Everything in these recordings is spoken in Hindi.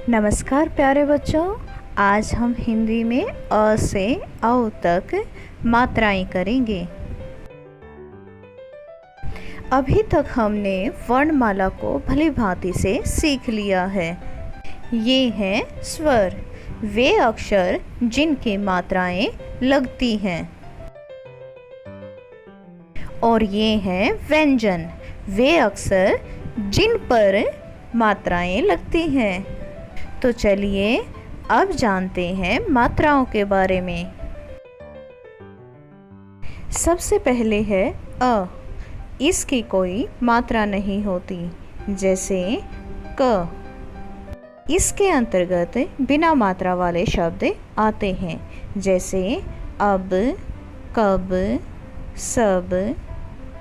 नमस्कार प्यारे बच्चों। आज हम हिंदी में अ से औ तक मात्राएं करेंगे। अभी तक हमने वर्णमाला को भली भांति से सीख लिया है। ये हैं स्वर, वे अक्षर जिनकी मात्राएं लगती हैं। और ये हैं व्यंजन, वे अक्षर जिन पर मात्राएं लगती हैं। तो चलिए अब जानते हैं मात्राओं के बारे में। सबसे पहले है अ। इसकी कोई मात्रा नहीं होती, जैसे क। इसके अंतर्गत बिना मात्रा वाले शब्द आते हैं, जैसे अब, कब, सब,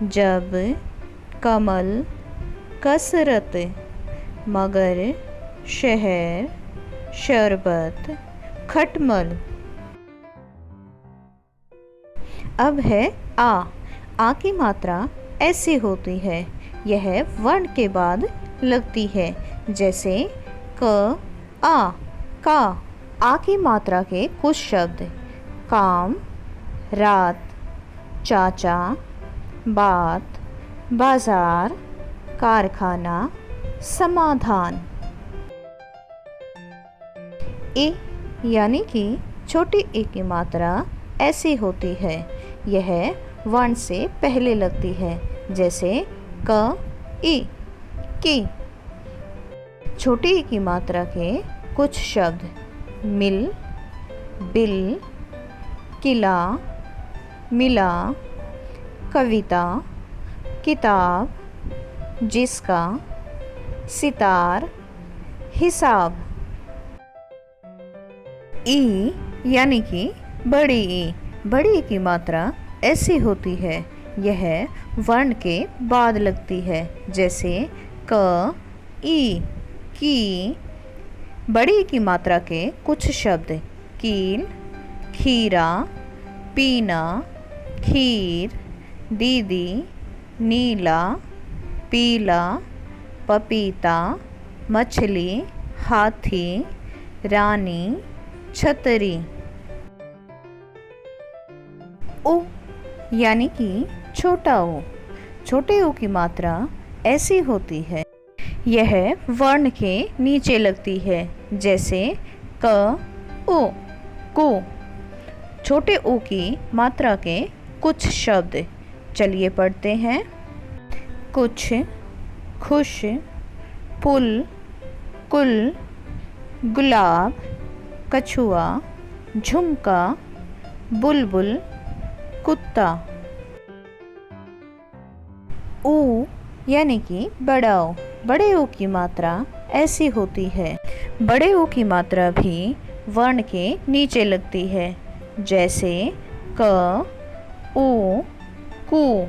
जब, कमल, कसरत, मगर, शहर, शरबत, खटमल। अब है आ की मात्रा ऐसी होती है, यह वर्ण के बाद लगती है, जैसे क, आ, का। आ की मात्रा के कुछ शब्द काम, रात, चाचा, बात, बाजार, कारखाना, समाधान। ए यानी कि छोटी ए की मात्रा ऐसी होती है, यह वर्ण से पहले लगती है, जैसे क, ई, की। छोटी ई की मात्रा के कुछ शब्द मिल, बिल, किला, मिला, कविता, किताब, जिसका, सितार, हिसाब। ई यानी कि बड़ी ई। बड़ी ई की मात्रा ऐसी होती है, यह वर्ण के बाद लगती है, जैसे क, ई, की। बड़ी ई की मात्रा के कुछ शब्द कील, खीरा, पीना, खीर, दीदी, नीला, पीला, पपीता, मछली, हाथी, रानी, छतरी। ओ यानी कि छोटा ओ। छोटे ओ की मात्रा ऐसी होती है, यह वर्ण के नीचे लगती है, जैसे क, ओ, को। छोटे ओ की मात्रा के कुछ शब्द चलिए पढ़ते हैं। कुछ, खुश, पुल, कुल, गुलाब, कछुआ, झुमका, बुलबुल, कुत्ता। ऊ यानी कि बड़ा ओ। बड़े ओ की मात्रा ऐसी होती है, बड़े ओ की मात्रा भी वर्ण के नीचे लगती है, जैसे क, ऊ, कु।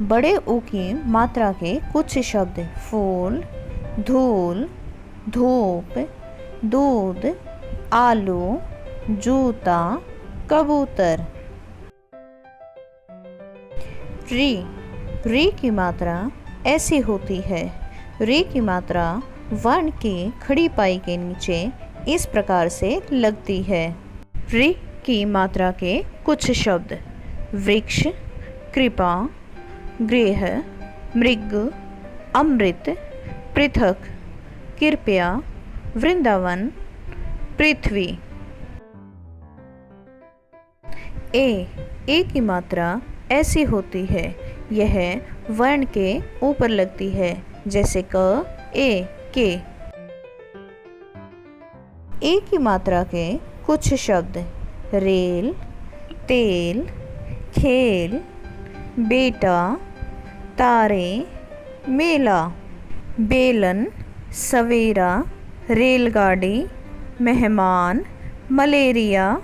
बड़े ओ की मात्रा के कुछ शब्द फूल, धूल, धूप, दूध, आलू, जूता, कबूतर। री की मात्रा ऐसी होती है, री की मात्रा वर्ण की खड़ी पाई के नीचे इस प्रकार से लगती है। री की मात्रा के कुछ शब्द वृक्ष, कृपा, गृह, मृग, अमृत, पृथक, कृपया, वृंदावन, पृथ्वी। ए की मात्रा ऐसी होती है, यह वर्ण के ऊपर लगती है, जैसे क, ए, के। ए की मात्रा के कुछ शब्द रेल, तेल, खेल, बेटा, तारे, मेला, बेलन, सवेरा, रेलगाड़ी, मेहमान, मलेरिया।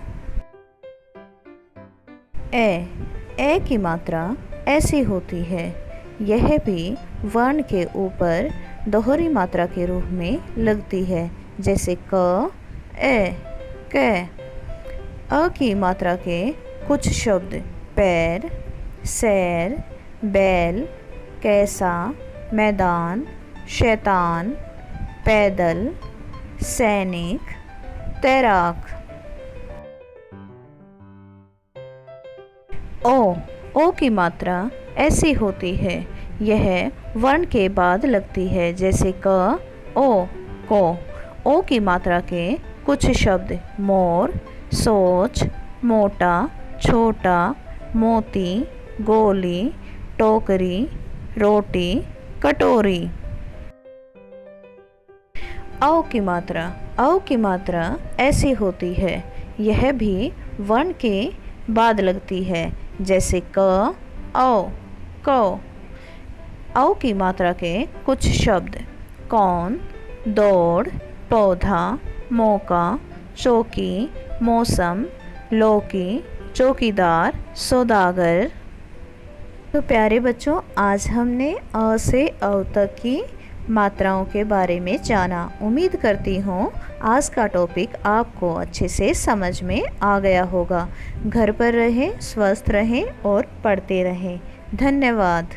ए की मात्रा ऐसी होती है, यह भी वर्ण के ऊपर दोहरी मात्रा के रूप में लगती है, जैसे क, ए, कै। अ की मात्रा के कुछ शब्द पैर, सैर, बैल, कैसा, मैदान, शैतान, पैदल, सैनिक, तैराक। ओ की मात्रा ऐसी होती है, यह वर्ण के बाद लगती है, जैसे क, ओ, को। ओ की मात्रा के कुछ शब्द मोर, सोच, मोटा, छोटा, मोती, गोली, टोकरी, रोटी, कटोरी। औ की मात्रा ऐसी होती है, यह भी वर्ण के बाद लगती है, जैसे क, औ, को। औ की मात्रा के कुछ शब्द कौन, दौड़, पौधा, मौका, चौकी, मौसम, लौकी, चौकीदार, सौदागर। तो प्यारे बच्चों, आज हमने अ से अ तक की मात्राओं के बारे में जाना। उम्मीद करती हूँ आज का टॉपिक आपको अच्छे से समझ में आ गया होगा। घर पर रहें, स्वस्थ रहें और पढ़ते रहें। धन्यवाद।